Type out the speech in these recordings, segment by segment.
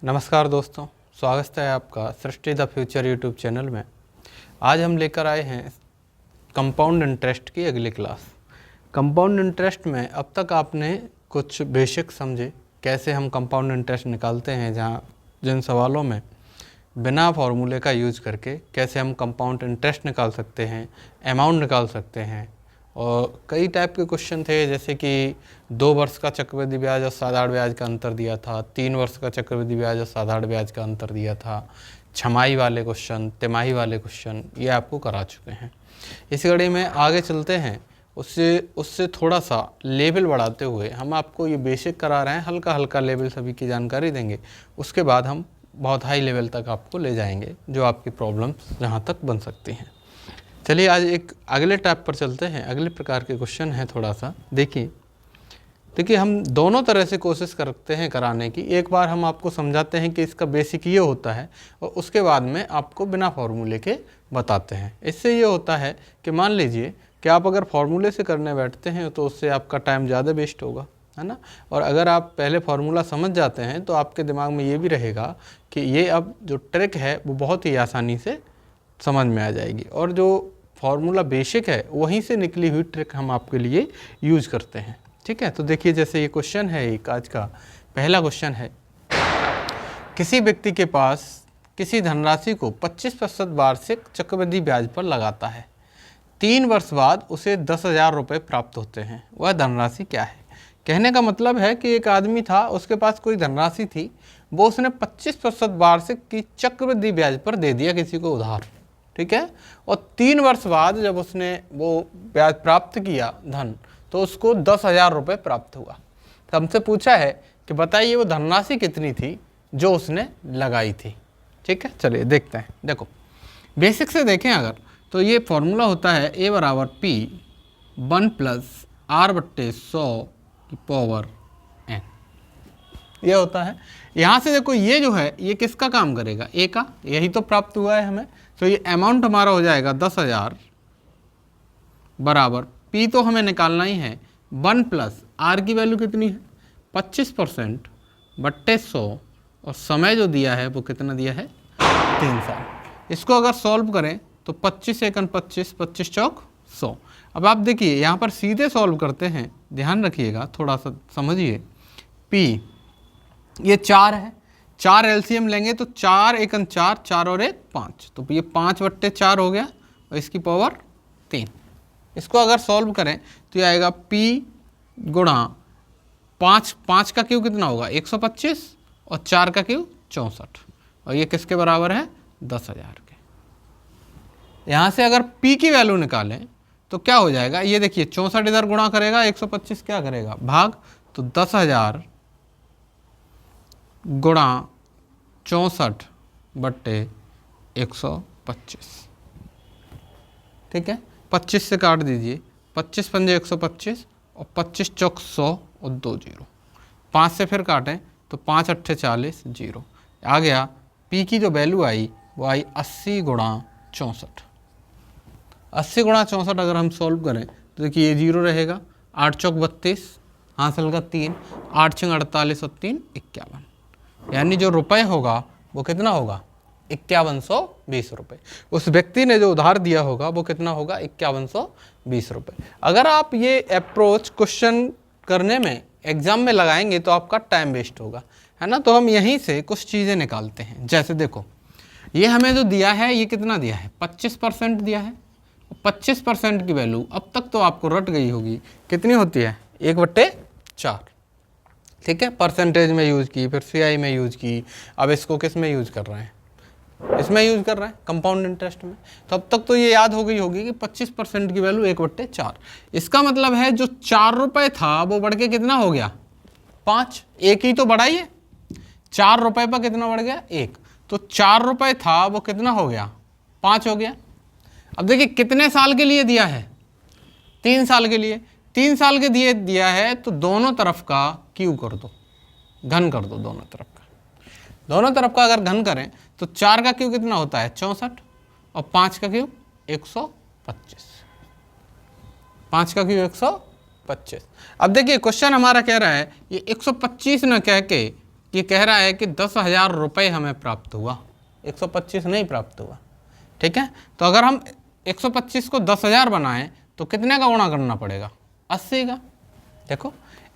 नमस्कार दोस्तों, स्वागत है आपका सृष्टि द फ्यूचर यूट्यूब चैनल में। आज हम लेकर आए हैं कंपाउंड इंटरेस्ट की अगली क्लास। कंपाउंड इंटरेस्ट में अब तक आपने कुछ बेसिक समझे कैसे हम कंपाउंड इंटरेस्ट निकालते हैं, जहाँ जिन सवालों में बिना फॉर्मूले का यूज करके कैसे हम कंपाउंड इंटरेस्ट निकाल सकते हैं, अमाउंट निकाल सकते हैं। और कई टाइप के क्वेश्चन थे, जैसे कि 2 वर्ष का चक्रवृद्धि ब्याज और साधारण ब्याज का अंतर दिया था, 3 वर्ष का चक्रवृद्धि ब्याज और साधारण ब्याज का अंतर दिया था, छमाही वाले क्वेश्चन, तिमाही वाले क्वेश्चन, ये आपको करा चुके हैं। इस कड़ी में आगे चलते हैं, उससे थोड़ा सा लेवल बढ़ाते हुए हम आपको ये बेसिक करा रहे हैं, हल्का हल्का लेवल सभी की जानकारी देंगे। उसके बाद हम बहुत हाई लेवल तक आपको ले जाएंगे, जो आपकी प्रॉब्लम्स जहाँ तक बन सकती हैं। चलिए आज एक अगले टाइप पर चलते हैं। अगले प्रकार के क्वेश्चन है, थोड़ा सा देखिए हम दोनों तरह से कोशिश करते हैं कराने की। एक बार हम आपको समझाते हैं कि इसका बेसिक ये होता है, और उसके बाद में आपको बिना फॉर्मूले के बताते हैं। इससे ये होता है कि मान लीजिए कि आप अगर फॉर्मूले से करने बैठते हैं तो उससे आपका टाइम ज़्यादा वेस्ट होगा, है ना। और अगर आप पहले फार्मूला समझ जाते हैं तो आपके दिमाग में ये भी रहेगा कि ये अब जो ट्रिक है वो बहुत ही आसानी से समझ में आ जाएगी, और जो फार्मूला बेसिक है वहीं से निकली हुई ट्रिक हम आपके लिए यूज करते हैं। ठीक है, तो देखिए जैसे ये क्वेश्चन है, एक आज का पहला क्वेश्चन है, किसी व्यक्ति के पास किसी धनराशि को 25% वार्षिक चक्रवृद्धि ब्याज पर लगाता है। 3 वर्ष बाद उसे 10,000 रुपये प्राप्त होते हैं। वह धनराशि क्या है? कहने का मतलब है कि एक आदमी था, उसके पास कोई धनराशि थी, वो उसने 25% वार्षिक की चक्रवृद्धि ब्याज पर दे दिया किसी को उधार। ठीक है, और 3 वर्ष बाद जब उसने वो ब्याज प्राप्त किया धन, तो उसको 10,000 रुपये प्राप्त हुआ। तो हमसे पूछा है कि बताइए वो धनराशि कितनी थी जो उसने लगाई थी। ठीक है, चलिए देखते हैं। देखो बेसिक से देखें अगर, तो ये फॉर्मूला होता है A बराबर P 1 + R/100 की पावर n, ये होता है। यहाँ से देखो ये जो है ये किसका काम करेगा? A का, यही तो प्राप्त हुआ है हमें। तो ये अमाउंट हमारा हो जाएगा 10,000 बराबर P तो हमें निकालना ही है 1 + R की वैल्यू कितनी है 25% बट्टे 100, और समय जो दिया है वो कितना दिया है 3 साल। इसको अगर सॉल्व करें तो 25 एकन 25, 25 चौक 100। अब आप देखिए यहाँ पर सीधे सॉल्व करते हैं, ध्यान रखिएगा, थोड़ा सा समझिए। P ये 4 है, 4 एलसीएम लेंगे तो 4 एकन 4, 4 और 1 5, तो ये 5/4 हो गया, और इसकी पावर 3। इसको अगर सॉल्व करें तो ये आएगा P गुणा 5 का क्यू कितना होगा 125, और 4 का क्यू 64, और ये किसके बराबर है 10,000 के। यहाँ से अगर P की वैल्यू निकालें तो क्या हो जाएगा, ये देखिए 64 इधर गुणा करेगा, 125 क्या करेगा भाग, तो 10,000 गुणा 64/125। ठीक है, 25 से काट दीजिए, 25 पंजे 125, और 25 चौक 100 और 2 जीरो, 5 से फिर काटें तो 5 अट्ठे 40, जीरो आ गया। P की जो वैल्यू आई वो आई 80 गुणा 64। 80 गुणा 64 अगर हम सॉल्व करें तो देखिए ये जीरो रहेगा, 8 चौक 32, हासिल का 3, 8 छंग 48 और 3 51, यानी जो रुपए होगा वो कितना होगा 5120 रुपये। उस व्यक्ति ने जो उधार दिया होगा वो कितना होगा 5120 रुपये। अगर आप ये अप्रोच क्वेश्चन करने में एग्जाम में लगाएंगे तो आपका टाइम वेस्ट होगा, है ना। तो हम यहीं से कुछ चीज़ें निकालते हैं। जैसे देखो ये हमें जो दिया है ये कितना दिया है 25% दिया है। 25% की वैल्यू अब तक तो आपको रट गई होगी, कितनी होती है 1/4। ठीक है, परसेंटेज में यूज़ की, फिर CI में यूज़ की, अब इसको किस में यूज़ कर रहे हैं, इसमें यूज़ कर रहे हैं कंपाउंड इंटरेस्ट में। तो अब तक तो ये याद हो गई होगी कि 25% की वैल्यू 1/4। इसका मतलब है जो 4 रुपये था वो बढ़ के कितना हो गया 5, एक ही तो बढ़ा ही है, 4 रुपये पर कितना बढ़ गया 1, तो 4 रुपये था वो कितना हो गया 5 हो गया। अब देखिए कितने साल के लिए दिया है 3 साल के लिए, 3 साल के लिए दिया है, तो दोनों तरफ का क्यू कर दो, घन कर दो दोनों तरफ का। दोनों तरफ का अगर घन करें तो 4 का क्यू कितना होता है 64, और 5 का क्यू 125, 5 का क्यू 125। अब देखिए क्वेश्चन हमारा कह रहा है ये 125 न कह के ये कह रहा है कि 10,000 रुपये हमें प्राप्त हुआ, 125 नहीं प्राप्त हुआ। ठीक है, तो अगर हम 125 को 10,000 बनाएं तो कितने का गुणा करना पड़ेगा? 80 का। देखो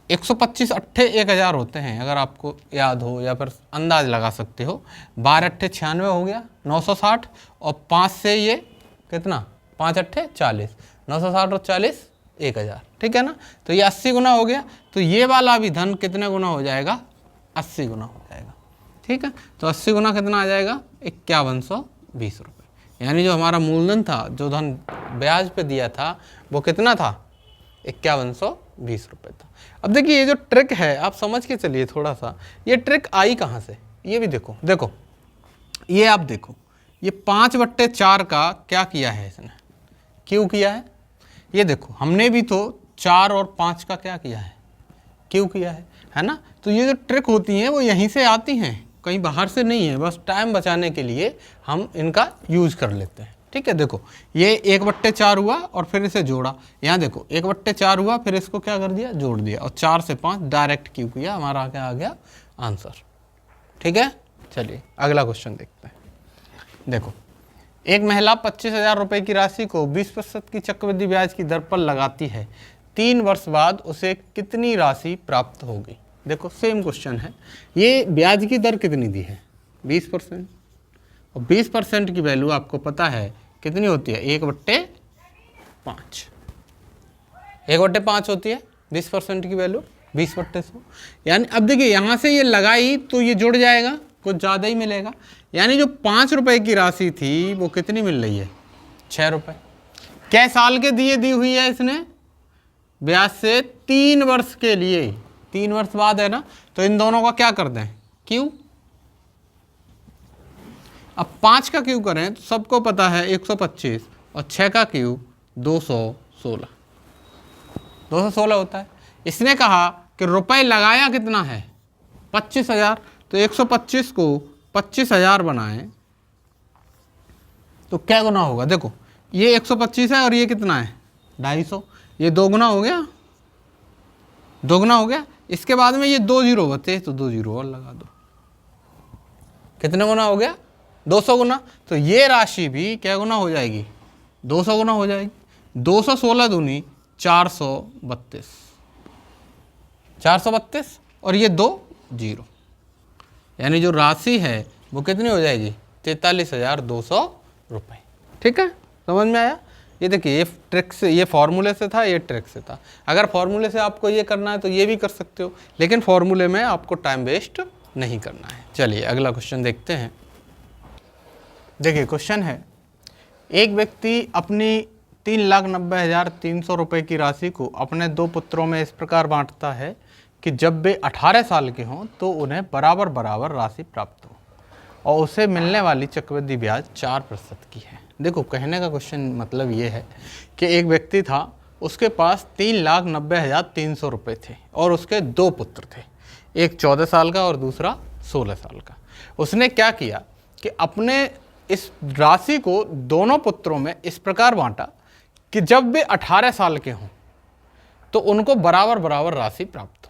125 अट्ठे 1,000 होते हैं, अगर आपको याद हो या फिर अंदाज लगा सकते हो। 12 अट्ठे 96 हो गया 960, और 5 से ये कितना, 5 अट्ठे 40, 960 और 40 1,000। ठीक है ना, तो ये 80 गुना हो गया। तो ये वाला भी धन कितने गुना हो जाएगा? 80 गुना हो जाएगा। ठीक है, तो 80 गुना कितना आ जाएगा? 5120 रुपये। यानी जो हमारा मूलधन था, जो धन ब्याज पे दिया था, वो कितना था? 5120 रुपये था। अब देखिए ये जो ट्रिक है आप समझ के चलिए थोड़ा सा, ये ट्रिक आई कहाँ से, ये भी देखो। देखो ये आप देखो, ये 5/4 का क्या किया है इसने, क्यों किया है? ये देखो हमने भी तो 4 और 5 का क्या किया है, क्यों किया है ना। तो ये जो ट्रिक होती हैं वो यहीं से आती हैं, कहीं बाहर से नहीं है। बस टाइम बचाने के लिए हम इनका यूज कर लेते हैं। ठीक है, देखो ये 1/4 हुआ और फिर इसे जोड़ा। यहाँ देखो 1/4 हुआ, फिर इसको क्या कर दिया? जोड़ दिया, और 4 से 5 डायरेक्ट क्यों किया, हमारा क्या आ गया? आंसर। ठीक है, चलिए अगला क्वेश्चन देखते हैं। देखो एक महिला 25,000 रुपये की राशि को 20% की चक्रवृद्धि ब्याज की दर पर लगाती है। 3 वर्ष बाद उसे कितनी राशि प्राप्त होगी? देखो सेम क्वेश्चन है, ये ब्याज की दर कितनी दी है? 20%, और 20% की वैल्यू आपको पता है कितनी होती है? 1/5। 1/5 होती है 20% की वैल्यू, 20/100। यानी अब देखिए यहाँ से ये लगाई तो ये जुड़ जाएगा, कुछ ज़्यादा ही मिलेगा। यानी जो 5 रुपये की राशि थी वो कितनी मिल रही है? 6 रुपये। कै साल के दिए दी हुई है इसने? ब्याज से 3 वर्ष के लिए, 3 वर्ष बाद है ना, तो इन दोनों का क्या कर दें? क्यों। अब 5 का क्यू करें तो सबको पता है 125, और 6 का क्यू 216, 216 होता है। इसने कहा कि रुपए लगाया कितना है? 25,000, तो 125 को 25,000 बनाएं तो क्या गुना होगा? देखो ये 125 है और ये कितना है? 250, ये 2 गुना हो गया, 2 गुना हो गया। इसके बाद में ये 2 जीरो बचे, तो 2 जीरो और लगा दो, कितने गुना हो गया? 200 गुना। तो ये राशि भी क्या गुना हो जाएगी? 200 गुना हो जाएगी। 216 दूनी 432, 432, और ये 2 जीरो, यानी जो राशि है वो कितनी हो जाएगी? 43,200 रुपये। ठीक है, समझ में आया? ये देखिए ये ट्रिक से, ये फॉर्मूले से था, ये ट्रिक से था। अगर फॉर्मूले से आपको ये करना है तो ये भी कर सकते हो, लेकिन फॉर्मूले में आपको टाइम वेस्ट नहीं करना है। चलिए अगला क्वेश्चन देखते हैं। देखिए क्वेश्चन है, एक व्यक्ति अपनी 3,90,300 रुपये की राशि को अपने 2 पुत्रों में इस प्रकार बांटता है कि जब वे 18 साल के हों तो उन्हें बराबर बराबर राशि प्राप्त हो, और उसे मिलने वाली चक्रवृद्धि ब्याज 4% की है। देखो कहने का क्वेश्चन मतलब ये है कि एक व्यक्ति था, उसके पास 3,90,300 रुपये थे, और उसके 2 पुत्र थे, एक 14 साल का और दूसरा 16 साल का। उसने क्या किया कि अपने इस राशि को दोनों पुत्रों में इस प्रकार बांटा कि जब वे 18 साल के हों तो उनको बराबर बराबर राशि प्राप्त हो।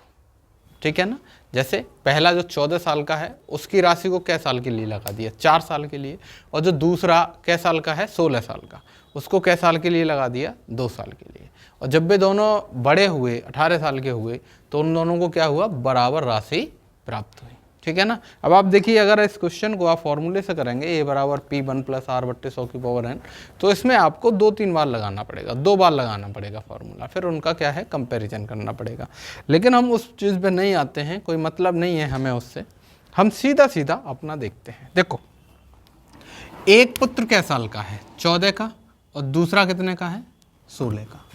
ठीक है ना, जैसे पहला जो 14 साल का है उसकी राशि को कै साल के लिए लगा दिया? 4 साल के लिए। और जो दूसरा कै साल का है? 16 साल का, उसको कै साल के लिए लगा दिया? 2 साल के लिए। और जब वे दोनों बड़े हुए, 18 साल के हुए, तो उन दोनों को क्या हुआ? बराबर राशि प्राप्त हुई। ठीक है ना। अब आप देखिए अगर इस क्वेश्चन को आप फॉर्मूले से करेंगे, a बराबर P1 + R/100 तो इसमें आपको 2-3 बार लगाना पड़ेगा, 2 बार लगाना पड़ेगा फॉर्मूला, फिर उनका क्या है? कंपैरिजन करना पड़ेगा। लेकिन हम उस चीज़ पे नहीं आते हैं, कोई मतलब नहीं है हमें उससे, हम सीधा सीधा अपना देखते हैं। देखो एक पुत्र कै साल का है? 14 का, और दूसरा कितने का है? 16 का।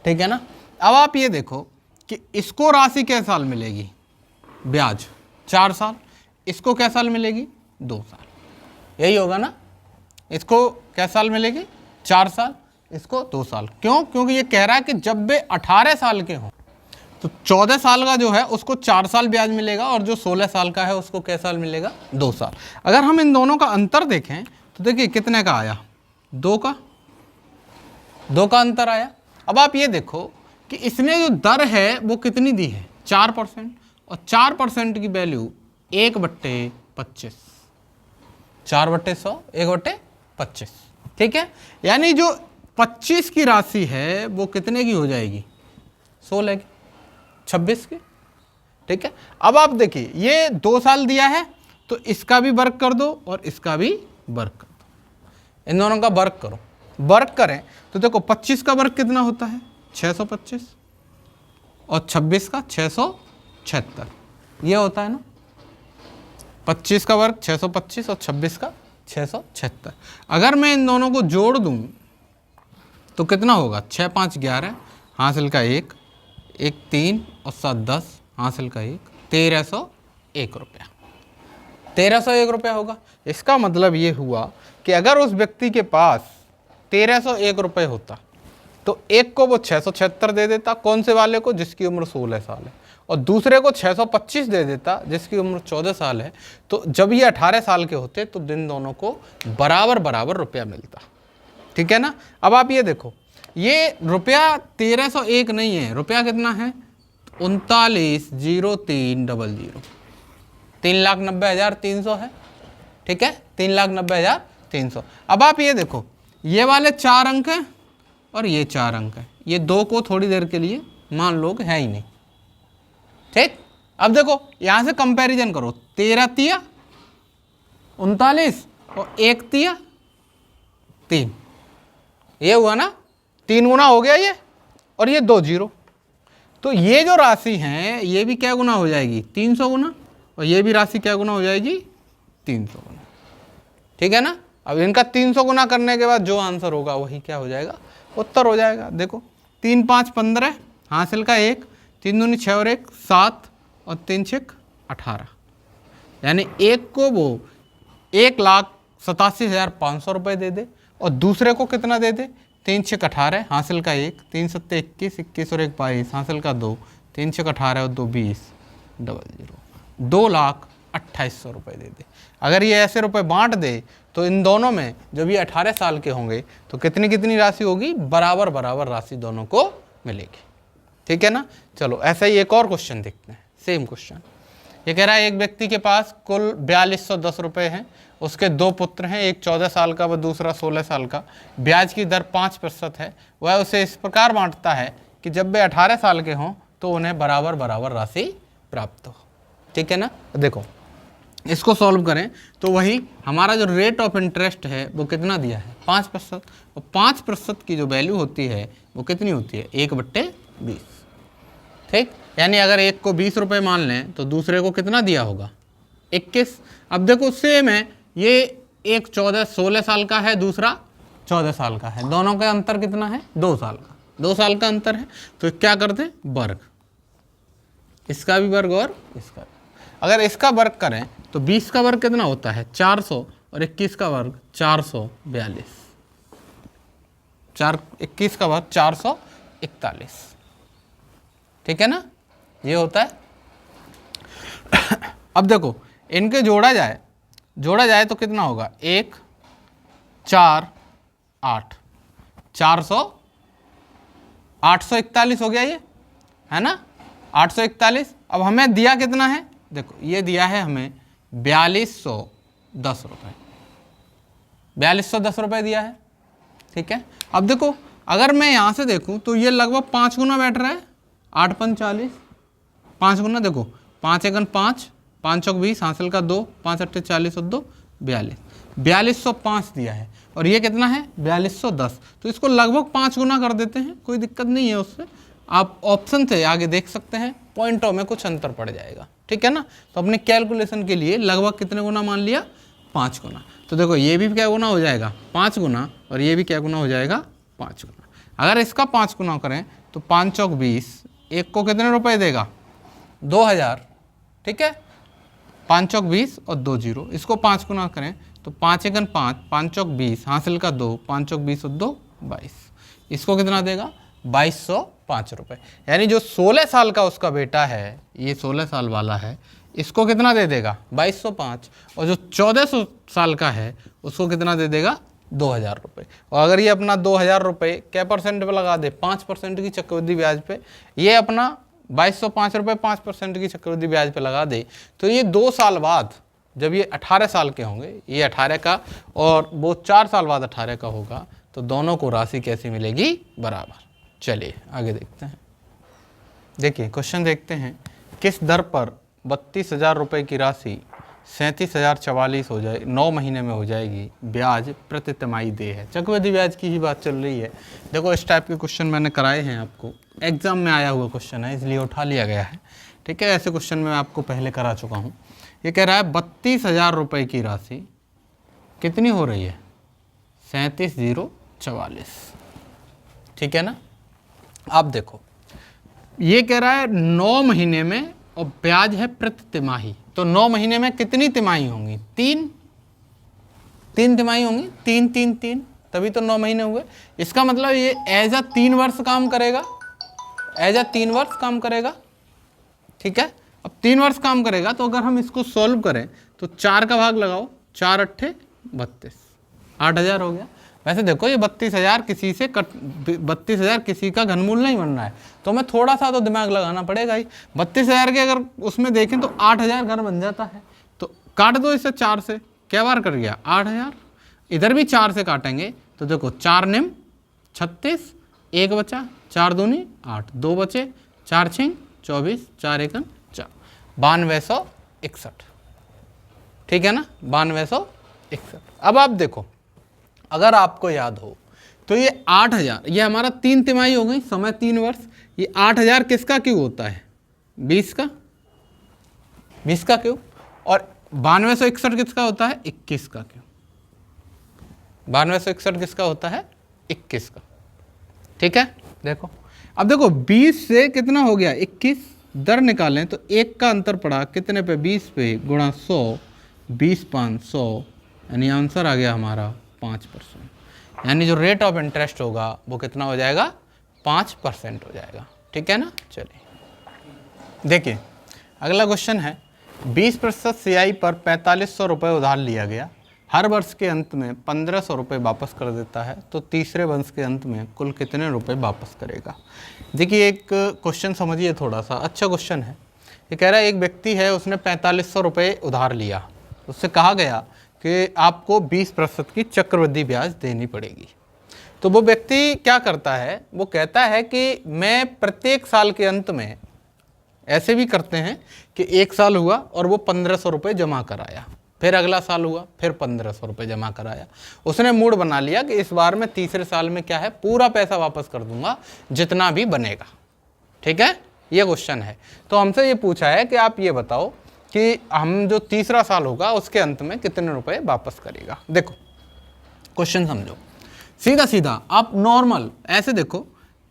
ठीक है ना। अब आप ये देखो कि इसको राशि कै साल मिलेगी? ब्याज 4 साल। इसको कै साल मिलेगी? 2 साल। यही होगा ना। इसको कै साल मिलेगी? 4 साल। इसको 2 साल। क्यों? क्योंकि ये कह रहा है कि जब वे 18 साल के हों तो 14 साल का जो है उसको 4 साल ब्याज मिलेगा, और जो 16 साल का है उसको कै साल मिलेगा? 2 साल। अगर हम इन दोनों का अंतर देखें तो देखिए कितने का आया? 2 का अंतर आया। अब आप ये देखो कि इसने जो दर है वो कितनी दी है? 4%, और 4% की वैल्यू 1/25, 4/100 1/25, ठीक है। यानी जो 25 की राशि है वो कितने की हो जाएगी, 16 की, 26 की, ठीक है। अब आप देखिए ये 2 साल दिया है तो इसका भी वर्क कर दो और इसका भी वर्क कर दो, इन दोनों का वर्क करो। वर्क करें तो देखो 25 का वर्क कितना होता है, 625, और 26 का 676, ये होता है ना। 25 का वर्क 625 और 26 का 676। अगर मैं इन दोनों को जोड़ दूं तो कितना होगा, 6 5 11, हासिल का 1, 1 3 और 7 10, हासिल का 1, 1301 रुपया, 1301 रुपया होगा। इसका मतलब ये हुआ कि अगर उस व्यक्ति के पास 1301 रुपये होता तो एक को वो 676 दे देता, कौन से वाले को, जिसकी उम्र 16 साल है, और दूसरे को 625 दे देता जिसकी उम्र 14 साल है। तो जब ये 18 साल के होते तो दिन दोनों को बराबर बराबर रुपया मिलता, ठीक है ना। अब आप ये देखो, ये रुपया 1301 नहीं है, रुपया कितना है, 39,03,00, 3,90,300 है, ठीक है, 3,90,300। अब आप ये देखो, ये वाले 4 अंक हैं और ये 4 अंक हैं, ये 2 को थोड़ी देर के लिए मान लो कि है ही नहीं, ठीक। अब देखो यहां से कंपैरिजन करो, 13 तिया 39 और 1 तिया 3, ये हुआ ना, 3 गुना हो गया ये, और ये 2 0। तो ये जो राशि है ये भी क्या गुना हो जाएगी, 300 गुना, और ये भी राशि क्या गुना हो जाएगी, 300 गुना, ठीक है ना। अब इनका 300 गुना करने के बाद जो आंसर होगा वही क्या हो जाएगा, उत्तर हो जाएगा। देखो 3 5 15, हासिल का 1, 3 दूनी 6 और 1 7, और 3 6 18, यानी एक को वो 1,87,500 रुपये दे दे, और दूसरे को कितना दे दे, 3 6 18, हासिल का 1, 3 7 21, 21 और 1 22, हासिल का 2, 3 6 18 और 2 20, 00, 2,28,000 रुपये दे दे। अगर ये ऐसे रुपए बांट दे तो इन दोनों में जब ये 18 साल के होंगे तो कितनी कितनी राशि होगी, बराबर बराबर राशि दोनों को मिलेगी, ठीक है ना। चलो ऐसा ही एक और क्वेश्चन देखते हैं, सेम क्वेश्चन। ये कह रहा है एक व्यक्ति के पास कुल 4210 रुपये हैं, उसके 2 पुत्र हैं, एक 14 साल का व दूसरा 16 साल का, ब्याज की दर 5% है। वह उसे इस प्रकार बांटता है कि जब वे 18 साल के हों तो उन्हें बराबर बराबर राशि प्राप्त हो, ठीक है ना। देखो इसको सॉल्व करें तो वही हमारा जो रेट ऑफ इंटरेस्ट है वो कितना दिया है, 5%, और 5% की जो वैल्यू होती है वो कितनी होती है, 1/20, ठीक। यानी अगर एक को 20 रुपये मान लें तो दूसरे को कितना दिया होगा, 21। अब देखो सेम है, ये एक 16 साल का है, दूसरा 14 साल का है, दोनों का अंतर कितना है, 2 साल का, 2 साल का अंतर है। तो क्या करते हैं, वर्ग, इसका भी वर्ग और इसका भी। अगर इसका वर्ग करें तो 20 का वर्ग कितना होता है, 400, और 21 का वर्ग 442, 21 का वर्ग 441, ठीक है ना, ये होता है। अब देखो इनके जोड़ा जाए तो कितना होगा, 1 4 8, 841 हो गया, ये है ना, 841। अब हमें दिया कितना है, देखो ये दिया है हमें 4210 रुपये, 4210 रुपये दिया है, ठीक है। अब देखो अगर मैं यहाँ से देखूँ तो ये लगभग 5 गुना बैठ रहा है, 8 5 40, 5 गुना, देखो 5 1 5, 5 चौक 20, हासिल का 2, 5 8 40 और 2 42, 4205 दिया है, और ये कितना है 4210। तो इसको लगभग 5 गुना कर देते हैं, कोई दिक्कत नहीं है उससे, आप ऑप्शन से आगे देख सकते हैं, पॉइंटों में कुछ अंतर पड़ जाएगा, ठीक है ना। तो अपने कैलकुलेशन के लिए लगभग कितने गुना मान लिया, 5 गुना। तो देखो ये भी क्या गुना हो जाएगा, 5 गुना, और ये भी क्या गुना हो जाएगा, 5 गुना। अगर इसका 5 गुना करें तो 5 चौक 20, एक को कितने रुपए देगा, 2000, ठीक है, 5 चौक 20 और 2 0। इसको 5 गुना करें तो 5 1 5, 5 चौक 20, हासिल का 2, 5 चौक 20 और 2 22, इसको कितना देगा, 2205 रुपये। यानी जो 16 साल का उसका बेटा है, ये 16 साल वाला है, इसको कितना दे देगा, 2205, और जो 1400 साल का है उसको कितना दे देगा, 2000 रुपये। और अगर ये अपना 2000 रुपये क्या परसेंट पे लगा दे, 5% की चक्रवृद्धि ब्याज पे, ये अपना 2205 रुपये 5% की चक्रवृद्धि ब्याज पे लगा दे, तो ये 2 साल बाद जब ये 18 साल के होंगे, ये 18 का और वो 4 साल बाद 18 का होगा, तो दोनों को राशि कैसी मिलेगी? बराबर। चलिए आगे देखते हैं। देखिए क्वेश्चन देखते हैं, किस दर पर 32,000 रुपये की राशि 37,044 हो जाए 9 महीने में हो जाएगी, ब्याज प्रति तिमाही दे है। चक्रवृद्धि ब्याज की ही बात चल रही है। देखो इस टाइप के क्वेश्चन मैंने कराए हैं, आपको एग्जाम में आया हुआ क्वेश्चन है इसलिए उठा लिया गया है, ठीक है। ऐसे क्वेश्चन मैं आपको पहले करा चुका हूँ। ये कह रहा है 32,000 रुपये की राशि कितनी हो रही है? 37,044, ठीक है ना। आप देखो ये कह रहा है 9 महीने में और ब्याज है प्रति तिमाही, तो 9 महीने में कितनी तिमाही होंगी? 3 तिमाही होंगी, 3 3 3, तभी तो 9 महीने हुए। इसका मतलब ये एज अ 3 वर्ष काम करेगा, एज अ 3 वर्ष काम करेगा, ठीक है। अब 3 वर्ष काम करेगा, तो अगर हम इसको सॉल्व करें तो 4 का भाग लगाओ, 4 अट्ठे 32, 8,000 हो गया। वैसे देखो ये 32,000 किसी से 32,000 किसी का घनमूल नहीं बनना है, तो हमें थोड़ा सा तो दिमाग लगाना पड़ेगा ही। 32,000 के अगर उसमें देखें तो 8,000 घर बन जाता है, तो काट दो इसे 4 से, क्या बार कर गया? 8,000। इधर भी 4 से काटेंगे तो देखो 4 निम 36, 1 बचा, 4 दूनी 8, 2 बचे, 4 6 24, 4 1 4, 9261, ठीक है ना, 9261। अब आप देखो अगर आपको याद हो तो ये 8,000 ये हमारा 3 तिमाही हो गई, समय 3 वर्ष। ये 8,000 किसका क्यों होता है? 20 का, 20 का क्यों। और 9261 किसका होता है? 21 का क्यों। 9261 किसका होता है? 21 का, ठीक है। देखो अब देखो 20 से कितना हो गया? 21, दर निकालें तो 1 का अंतर पड़ा कितने पे? 20 पे, गुणा 100, 20 5 100, यानी आंसर आ गया हमारा 5%। यानी जो रेट ऑफ इंटरेस्ट होगा वो कितना हो जाएगा? 5% हो जाएगा, ठीक है ना। चलिए देखिए अगला क्वेश्चन है, 20% CI पर 4,500 रुपये उधार लिया गया, हर वर्ष के अंत में 1,500 रुपये वापस कर देता है, तो तीसरे वर्ष के अंत में कुल कितने रुपए वापस करेगा? देखिए एक क्वेश्चन समझिए थोड़ा सा, अच्छा क्वेश्चन है। ये कह रहा है एक व्यक्ति है, उसने 4,500 रुपये उधार लिया, उससे कहा गया कि आपको 20% की चक्रवृद्धि ब्याज देनी पड़ेगी। तो वो व्यक्ति क्या करता है? वो कहता है कि मैं प्रत्येक साल के अंत में, ऐसे भी करते हैं कि 1 साल हुआ और वो 1,500 रुपये जमा कराया, फिर अगला साल हुआ फिर 1,500 रुपये जमा कराया। उसने मूड बना लिया कि इस बार मैं तीसरे साल में क्या है, पूरा पैसा वापस कर दूंगा जितना भी बनेगा, ठीक है। ये क्वेश्चन है। तो हमसे ये पूछा है कि आप ये बताओ कि हम जो तीसरा साल होगा उसके अंत में कितने रुपए वापस करेगा। देखो क्वेश्चन समझो, सीधा सीधा आप नॉर्मल ऐसे देखो,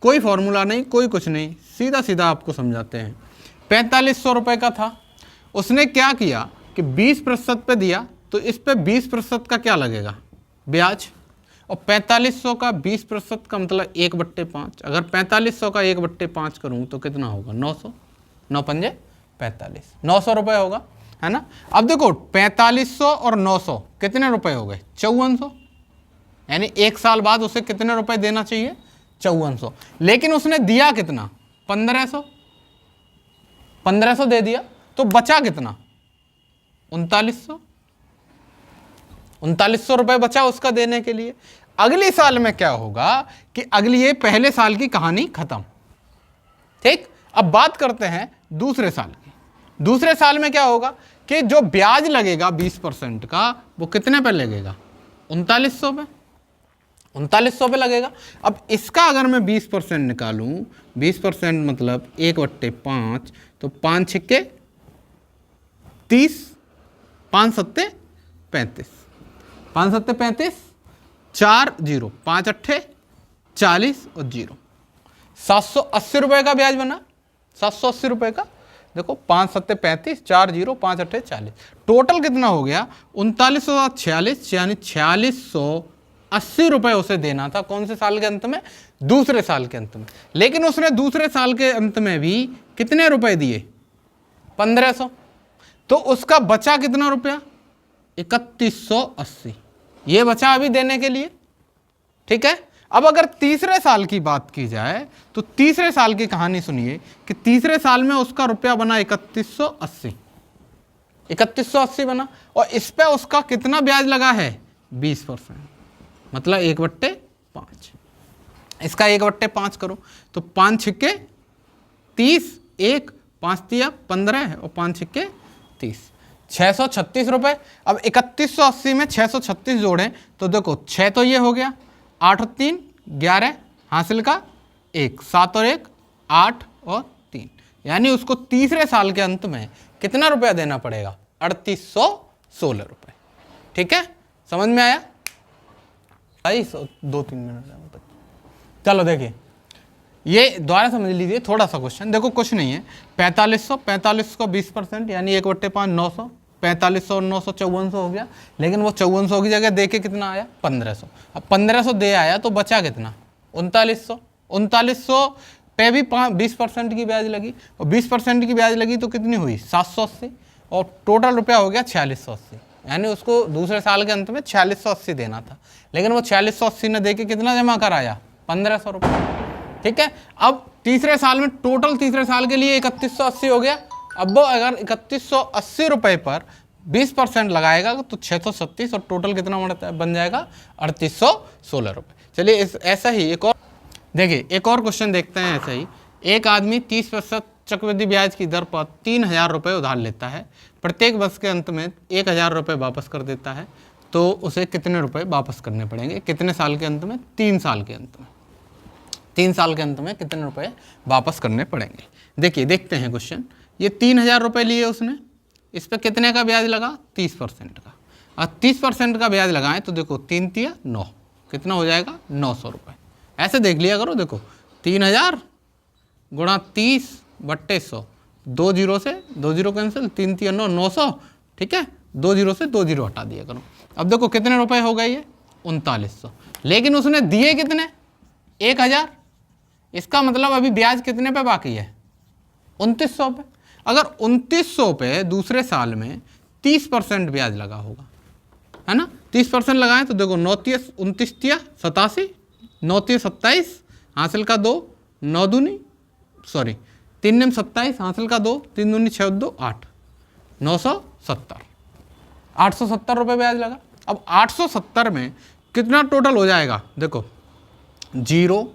कोई फॉर्मूला नहीं, कोई कुछ नहीं, सीधा सीधा आपको समझाते हैं। 4,500 रुपये का था, उसने क्या किया कि 20% पे दिया, तो इस पे 20% का क्या लगेगा? ब्याज। और 4,500 का 20% का मतलब 1/5। अगर 4,500 का 1/5 करूँ तो कितना होगा? 900, 9 पंजे 45, 900 रुपये होगा, है ना। अब देखो 4,500 और 900 कितने रुपए हो गए? 5,400। यानी 1 साल बाद उसे कितने रुपए देना चाहिए? 5,400। लेकिन उसने दिया कितना? 1,500। 1,500 दे दिया, तो बचा कितना? 3,900। 3,900 रुपए बचा उसका देने के लिए। अगले साल में क्या होगा कि अगली, ये पहले साल की कहानी खत्म, ठीक। अब बात करते हैं दूसरे साल की। दूसरे साल में क्या होगा कि जो ब्याज लगेगा 20% का, वो कितने पे लगेगा? 3,900 पे, 3,900 पे लगेगा। अब इसका अगर मैं 20% निकालूं, 20% मतलब 1/5, तो 5 छिक्के 30, 5 सत्ते 35, 5 सत्ते 35, 4 0, 5 अट्ठे 40 और 0, 780 रुपये का ब्याज बना। 780 रुपये का, देखो 5 सत्ते 35, 4 0, 5 अट्ठे 40, टोटल कितना हो गया? 3,946, यानी 4,680 रुपये उसे देना था। कौन से साल के अंत में? दूसरे साल के अंत में। लेकिन उसने दूसरे साल के अंत में भी कितने रुपए दिए? 1,500। तो उसका बचा कितना रुपया? 3,180। ये बचा अभी देने के लिए, ठीक है। अब अगर तीसरे साल की बात की जाए तो तीसरे साल की कहानी सुनिए कि तीसरे साल में उसका रुपया बना 3180 बना, और इस पे उसका कितना ब्याज लगा है 20%, मतलब 1/5। इसका 1/5 करो तो 5 छिक्के 30, 1 5 तिया 15 है और 5 छिक्के 30, 636 रुपए। अब 3180 में 636 जोड़ें तो देखो 6 तो ये हो गया, 8 और 3 11, हासिल का 1, 7 और 1 8 और 3, यानी उसको तीसरे साल के अंत में कितना रुपया देना पड़ेगा 3816 रुपए। ठीक है, समझ में आया भाई? 2-3 मिनट। चलो देखिए, ये दोबारा समझ लीजिए थोड़ा सा क्वेश्चन। देखो कुछ नहीं है, 45 को 20% यानी 1/5 900, 4500 और 900 5400 हो गया, लेकिन वो 5400 की जगह दे के कितना आया 1500। अब 1500 दे आया तो बचा कितना 3900। 3900 पे भी 20% की ब्याज लगी, और 20% की ब्याज लगी तो कितनी हुई 780, और टोटल रुपया हो गया 4680, यानी उसको दूसरे साल के अंत में 4680 देना था, लेकिन वो 4680 ने दे के कितना जमा कराया 1500 रुपये। ठीक है, अब तीसरे साल में टोटल तीसरे साल के लिए 3180 हो गया। अब वो अगर 3180 रुपये पर 20% लगाएगा तो 637, और टोटल कितना बन जाएगा 3816 रुपये। चलिए ऐसा ही एक और देखिए, एक और क्वेश्चन देखते हैं। ऐसा ही एक आदमी 30% चक्रवृद्धि ब्याज की दर पर 3000 रुपये उधार लेता है, प्रत्येक वर्ष के अंत में 1000 रुपये वापस कर देता है, तो उसे कितने रुपए वापस करने पड़ेंगे? कितने साल के अंत में? 3 साल के अंत में। 3 साल के अंत में कितने रुपए वापस करने पड़ेंगे? देखिए, देखते हैं क्वेश्चन। ये 3000 रुपये लिए उसने, इस पर कितने का ब्याज लगा 30% का, और 30% का ब्याज लगाएं तो देखो 3 तिया 9, कितना हो जाएगा 900 रुपये। ऐसे देख लिया करो, देखो 3000 गुणा 30/100, 2 जीरो से 2 जीरो कैंसिल, 3 तिया 9, 900। ठीक है, 2 जीरो से 2 जीरो हटा दिया करो। अब देखो कितने रुपए हो गए ये 3900, लेकिन उसने दिए कितने 1000। इसका मतलब अभी ब्याज कितने पे बाकी है 2900 पे। अगर 2900 पे दूसरे साल में 30% ब्याज लगा होगा, है ना, 30% लगाएं तो देखो 9 तिया 29 तिया 87, 9 तिया 27, हासिल का 2, 9 दूनी 3 निम 27, हासिल का 2, 3 दूनी 6 2 8, 970, 870 रुपये ब्याज लगा। अब 870 में कितना टोटल हो जाएगा? देखो 0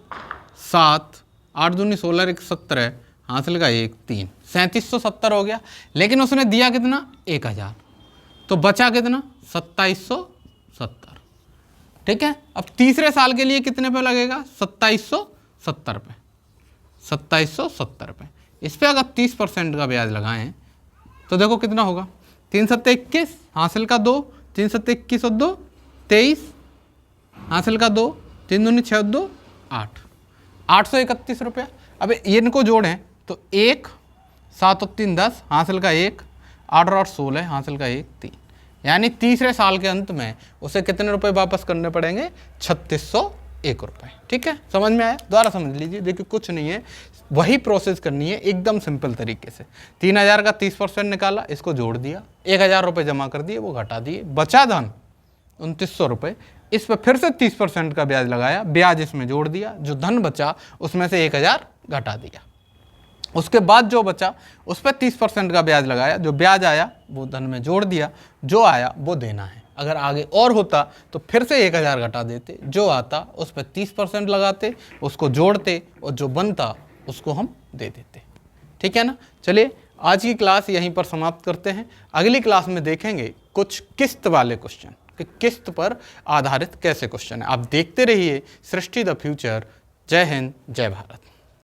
7 8 दूनी 16 1 17, हासिल का 1 3, 3770 हो गया, लेकिन उसने दिया कितना 1000, तो बचा कितना 2770। ठीक है, अब तीसरे साल के लिए कितने पे लगेगा 2770 पे, 2770 पे। इस पे अगर 30% का ब्याज लगाएं तो देखो कितना होगा 3 7 21, हासिल का 2, 3 7 21 और 2 23, हासिल का 2, 3 दूनी 6 2 8, 831 रुपया। अब ये इनको जोड़ें तो 1 7 और 3 10, हासिल का 1, 8 और 8 16, हासिल का 1 3, यानी तीसरे साल के अंत में उसे कितने रुपए वापस करने पड़ेंगे 3601 रुपये। ठीक है, समझ में आया? दोबारा समझ लीजिए। देखिए कुछ नहीं है, वही प्रोसेस करनी है एकदम सिंपल तरीके से। 3000 का 30% निकाला, इसको जोड़ दिया, 1000 रुपये जमा कर दिए, वो घटा दिए, बचा धन 2900 रुपये। इस पर फिर से 30% का ब्याज लगाया, ब्याज इसमें जोड़ दिया, जो धन बचा उसमें से 1000 घटा दिया, उसके बाद जो बचा उस पर 30% का ब्याज लगाया, जो ब्याज आया वो धन में जोड़ दिया, जो आया वो देना है। अगर आगे और होता तो फिर से 1000 घटा देते, जो आता उस पर 30% लगाते, उसको जोड़ते, और जो बनता उसको हम दे देते। ठीक है ना? चलिए आज की क्लास यहीं पर समाप्त करते हैं। अगली क्लास में देखेंगे कुछ किस्त वाले क्वेश्चन कि किस्त पर आधारित कैसे क्वेश्चन है। आप देखते रहिए सृष्टि द फ्यूचर। जय हिंद, जय भारत।